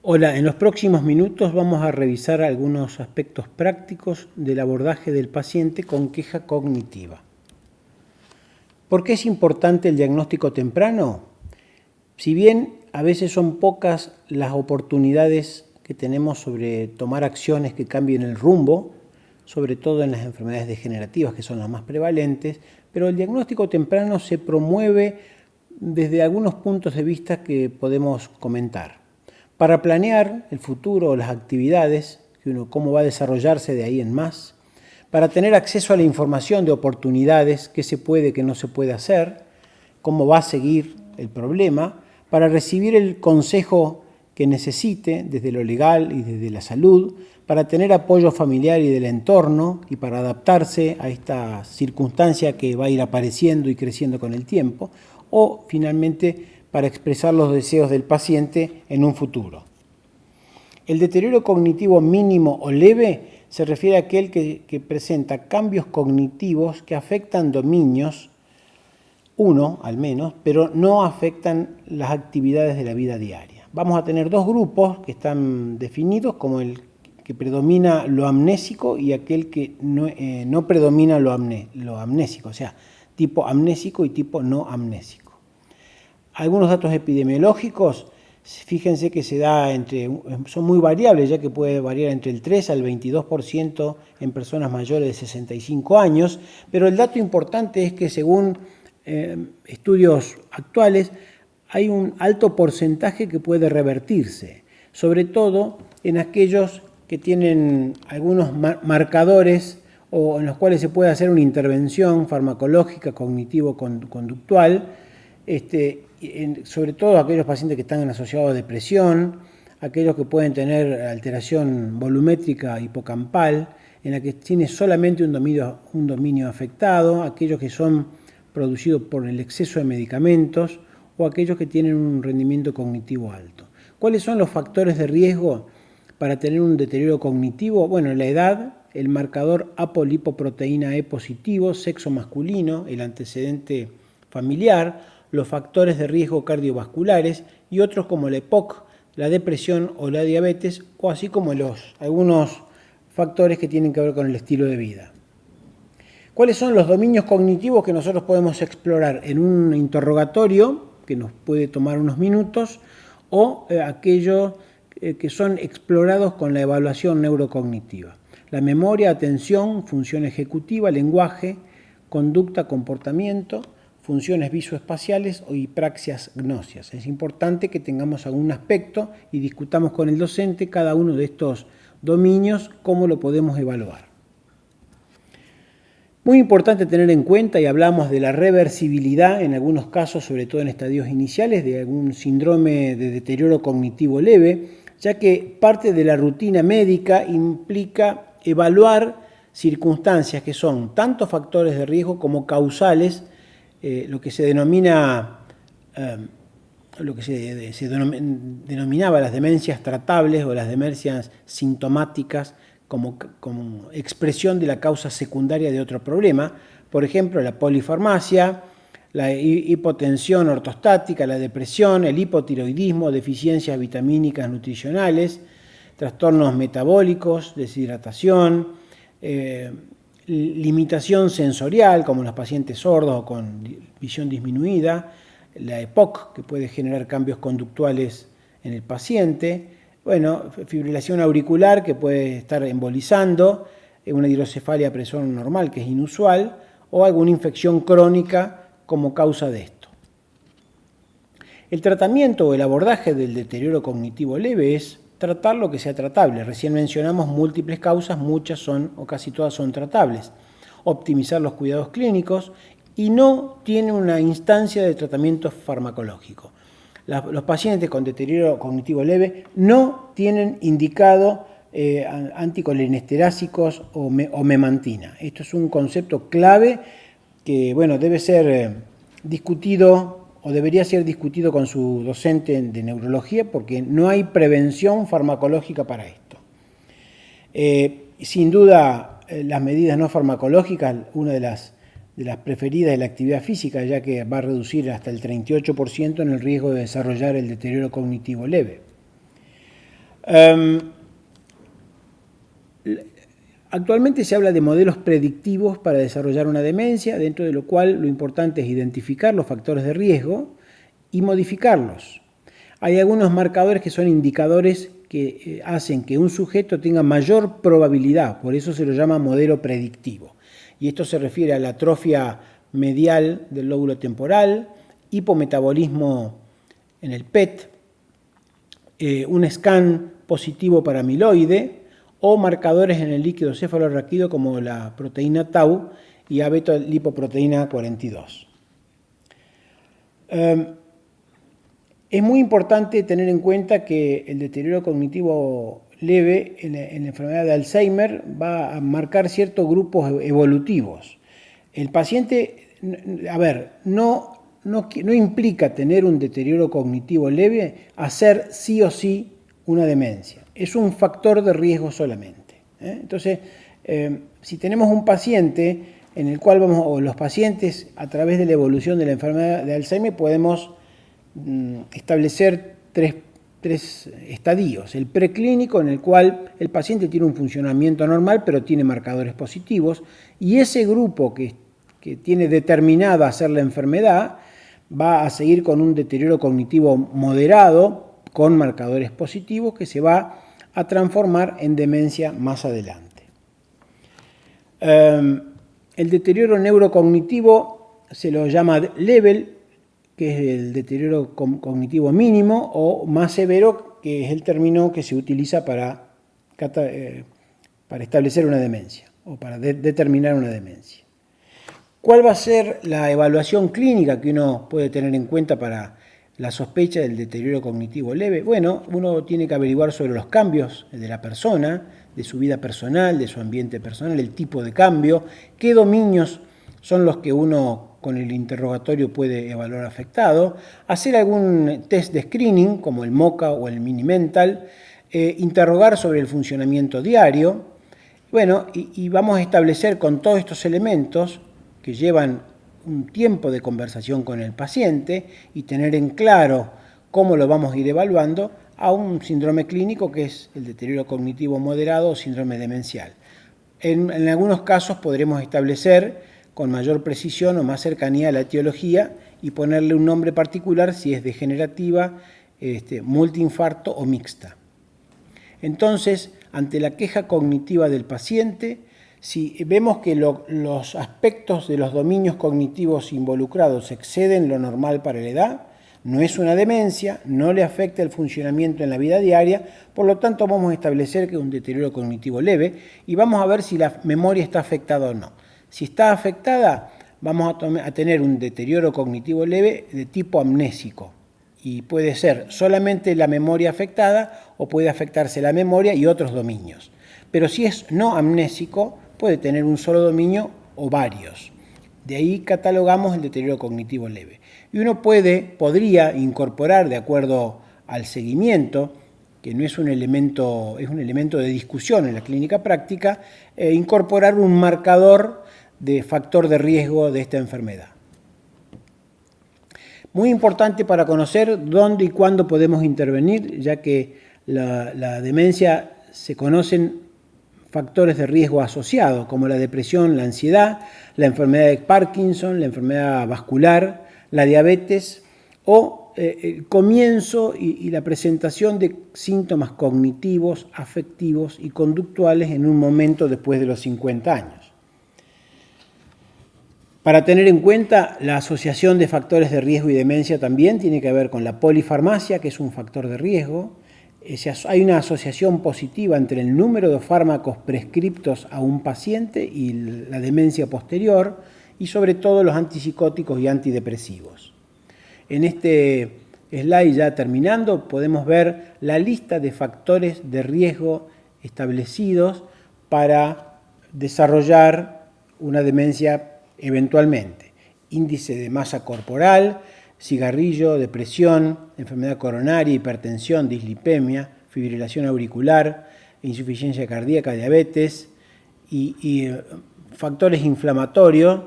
Hola, en los próximos minutos vamos a revisar algunos aspectos prácticos del abordaje del paciente con queja cognitiva. ¿Por qué es importante el diagnóstico temprano? Si bien a veces son pocas las oportunidades que tenemos sobre tomar acciones que cambien el rumbo, sobre todo en las enfermedades degenerativas, que son las más prevalentes, pero el diagnóstico temprano se promueve desde algunos puntos de vista que podemos comentar. Para planear el futuro o las actividades, cómo va a desarrollarse de ahí en más, para tener acceso a la información de oportunidades, qué se puede, qué no se puede hacer, cómo va a seguir el problema, para recibir el consejo que necesite desde lo legal y desde la salud, para tener apoyo familiar y del entorno y para adaptarse a esta circunstancia que va a ir apareciendo y creciendo con el tiempo, o finalmente para expresar los deseos del paciente en un futuro. El deterioro cognitivo mínimo o leve se refiere a aquel que presenta cambios cognitivos que afectan dominios, uno al menos, pero no afectan las actividades de la vida diaria. Vamos a tener dos grupos que están definidos como el que predomina lo amnésico y aquel que no predomina lo amnésico, o sea, tipo amnésico y tipo no amnésico. Algunos datos epidemiológicos, fíjense que son muy variables, ya que puede variar entre el 3 al 22% en personas mayores de 65 años, pero el dato importante es que según estudios actuales hay un alto porcentaje que puede revertirse, sobre todo en aquellos que tienen algunos marcadores o en los cuales se puede hacer una intervención farmacológica cognitivo-conductual, sobre todo aquellos pacientes que están asociados a depresión, aquellos que pueden tener alteración volumétrica hipocampal, en la que tiene solamente un dominio afectado, aquellos que son producidos por el exceso de medicamentos o aquellos que tienen un rendimiento cognitivo alto. ¿Cuáles son los factores de riesgo para tener un deterioro cognitivo? Bueno, la edad, el marcador apolipoproteína E positivo, sexo masculino, el antecedente familiar, los factores de riesgo cardiovasculares y otros como la EPOC, la depresión o la diabetes, o así como algunos factores que tienen que ver con el estilo de vida. ¿Cuáles son los dominios cognitivos que nosotros podemos explorar en un interrogatorio, que nos puede tomar unos minutos, o aquellos que son explorados con la evaluación neurocognitiva? La memoria, atención, función ejecutiva, lenguaje, conducta, comportamiento, funciones visoespaciales y praxias gnosias. Es importante que tengamos algún aspecto y discutamos con el docente cada uno de estos dominios, cómo lo podemos evaluar. Muy importante tener en cuenta, y hablamos de la reversibilidad en algunos casos, sobre todo en estadios iniciales, de algún síndrome de deterioro cognitivo leve, ya que parte de la rutina médica implica evaluar circunstancias que son tanto factores de riesgo como causales, lo que se denominaba las demencias tratables o las demencias sintomáticas como expresión de la causa secundaria de otro problema, por ejemplo, la polifarmacia, la hipotensión ortostática, la depresión, el hipotiroidismo, deficiencias vitamínicas nutricionales, trastornos metabólicos, deshidratación, limitación sensorial, como los pacientes sordos o con visión disminuida, la EPOC, que puede generar cambios conductuales en el paciente, fibrilación auricular, que puede estar embolizando, una hidrocefalia a presión normal, que es inusual, o alguna infección crónica como causa de esto. El tratamiento o el abordaje del deterioro cognitivo leve es tratar lo que sea tratable. Recién mencionamos múltiples causas, muchas son o casi todas son tratables. Optimizar los cuidados clínicos y no tiene una instancia de tratamiento farmacológico. Los pacientes con deterioro cognitivo leve no tienen indicado anticolinestéricos o memantina. Esto es un concepto clave que debe ser discutido o debería ser discutido con su docente de neurología, porque no hay prevención farmacológica para esto. Sin duda, las medidas no farmacológicas, una de las preferidas es la actividad física, ya que va a reducir hasta el 38% en el riesgo de desarrollar el deterioro cognitivo leve. Actualmente se habla de modelos predictivos para desarrollar una demencia, dentro de lo cual lo importante es identificar los factores de riesgo y modificarlos. Hay algunos marcadores que son indicadores que hacen que un sujeto tenga mayor probabilidad, por eso se lo llama modelo predictivo. Y esto se refiere a la atrofia medial del lóbulo temporal, hipometabolismo en el PET, un scan positivo para amiloide o marcadores en el líquido cefalorraquídeo como la proteína tau y abeta-lipoproteína 42. Es muy importante tener en cuenta que el deterioro cognitivo leve en la enfermedad de Alzheimer va a marcar ciertos grupos evolutivos. El paciente, no implica tener un deterioro cognitivo leve hacer sí o sí una demencia. Es un factor de riesgo solamente. Entonces, si tenemos un paciente en el cual o los pacientes a través de la evolución de la enfermedad de Alzheimer podemos establecer tres estadios. El preclínico, en el cual el paciente tiene un funcionamiento normal pero tiene marcadores positivos, y ese grupo que tiene determinada hacer la enfermedad va a seguir con un deterioro cognitivo moderado con marcadores positivos que se va a transformar en demencia más adelante. El deterioro neurocognitivo se lo llama level, que es el deterioro cognitivo mínimo, o más severo, que es el término que se utiliza para establecer una demencia o para determinar una demencia. ¿Cuál va a ser la evaluación clínica que uno puede tener en cuenta para la sospecha del deterioro cognitivo leve? Bueno, uno tiene que averiguar sobre los cambios de la persona, de su vida personal, de su ambiente personal, el tipo de cambio, qué dominios son los que uno con el interrogatorio puede evaluar afectado, hacer algún test de screening como el MoCA o el Mini-Mental, interrogar sobre el funcionamiento diario. Bueno, y vamos a establecer con todos estos elementos que llevan un tiempo de conversación con el paciente y tener en claro cómo lo vamos a ir evaluando a un síndrome clínico que es el deterioro cognitivo moderado o síndrome demencial. En algunos casos podremos establecer con mayor precisión o más cercanía a la etiología y ponerle un nombre particular si es degenerativa, multiinfarto o mixta. Entonces, ante la queja cognitiva del paciente, si vemos que los aspectos de los dominios cognitivos involucrados exceden lo normal para la edad, no es una demencia, no le afecta el funcionamiento en la vida diaria, por lo tanto vamos a establecer que es un deterioro cognitivo leve y vamos a ver si la memoria está afectada o no. Si está afectada, vamos a tener un deterioro cognitivo leve de tipo amnésico y puede ser solamente la memoria afectada o puede afectarse la memoria y otros dominios. Pero si es no amnésico, puede tener un solo dominio o varios. De ahí catalogamos el deterioro cognitivo leve. Y uno podría incorporar, de acuerdo al seguimiento, que no es un elemento, es un elemento de discusión en la clínica práctica, incorporar un marcador de factor de riesgo de esta enfermedad. Muy importante para conocer dónde y cuándo podemos intervenir, ya que la demencia se conocen factores de riesgo asociados, como la depresión, la ansiedad, la enfermedad de Parkinson, la enfermedad vascular, la diabetes o el comienzo y la presentación de síntomas cognitivos, afectivos y conductuales en un momento después de los 50 años. Para tener en cuenta, la asociación de factores de riesgo y demencia también tiene que ver con la polifarmacia, que es un factor de riesgo. Hay una asociación positiva entre el número de fármacos prescriptos a un paciente y la demencia posterior, y sobre todo los antipsicóticos y antidepresivos. En este slide, ya terminando, podemos ver la lista de factores de riesgo establecidos para desarrollar una demencia eventualmente. Índice de masa corporal, cigarrillo, depresión, enfermedad coronaria, hipertensión, dislipemia, fibrilación auricular, insuficiencia cardíaca, diabetes y factores inflamatorios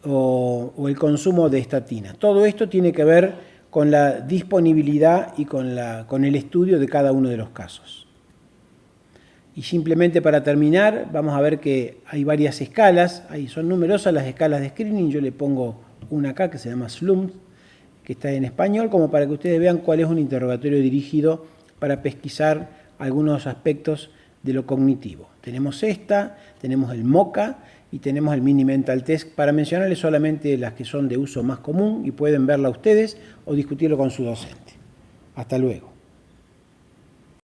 o el consumo de estatinas. Todo esto tiene que ver con la disponibilidad y con el estudio de cada uno de los casos. Y simplemente para terminar, vamos a ver que hay varias escalas, ahí son numerosas las escalas de screening, yo le pongo una acá que se llama SLUMS, que está en español, como para que ustedes vean cuál es un interrogatorio dirigido para pesquisar algunos aspectos de lo cognitivo. Tenemos esta, tenemos el MOCA y tenemos el Mini Mental Test, para mencionarles solamente las que son de uso más común y pueden verla ustedes o discutirlo con su docente. Hasta luego.